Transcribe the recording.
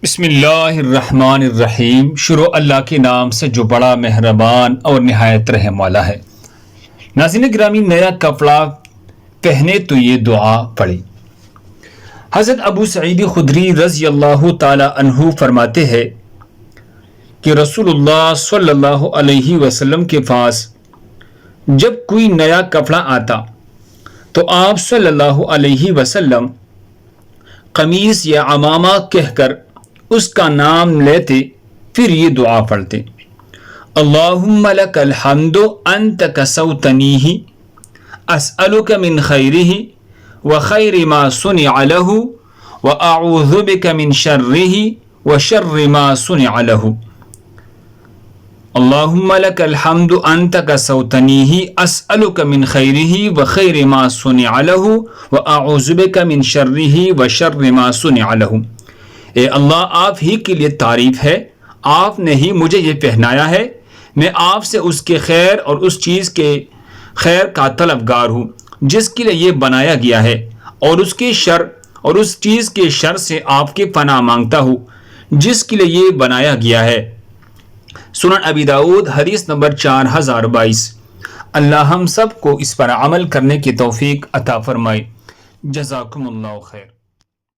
بسم اللہ الرحمن الرحیم۔ شروع اللہ کے نام سے جو بڑا مہربان اور نہایت رحم والا ہے۔ ناظرین گرامی، نیا کپڑا پہنے تو یہ دعا پڑھی۔ حضرت ابو سعید خدری رضی اللہ تعالی عنہ فرماتے ہیں کہ رسول اللہ صلی اللہ علیہ وسلم کے پاس جب کوئی نیا کپڑا آتا تو آپ صلی اللہ علیہ وسلم قمیص یا عمامہ کہہ کر اس کا نام لیتے، پھر یہ دعا پڑھتے: اللہم لک الحمد انت کسوتنیہ اسألک من خیرہ وخیر ما صنع لہ واعوذ بک من شرہ وشر ما صنع لہ۔ اللہم لک الحمد انت کسوتنیہ اسألک من خیرہ وخیر ما صنع لہ واعوذ بک من شرہ وشر ما صنع لہ۔ اے اللہ، آپ ہی کے لیے تعریف ہے، آپ نے ہی مجھے یہ پہنایا ہے، میں آپ سے اس کے خیر اور اس چیز کے خیر کا طلبگار ہوں جس کے لیے یہ بنایا گیا ہے، اور اس کے شر اور اس چیز کے شر سے آپ کی پناہ مانگتا ہوں جس کے لیے یہ بنایا گیا ہے۔ سنن ابی داؤد حدیث نمبر 4022۔ اللہ ہم سب کو اس پر عمل کرنے کی توفیق عطا فرمائے۔ جزاکم اللہ خیر۔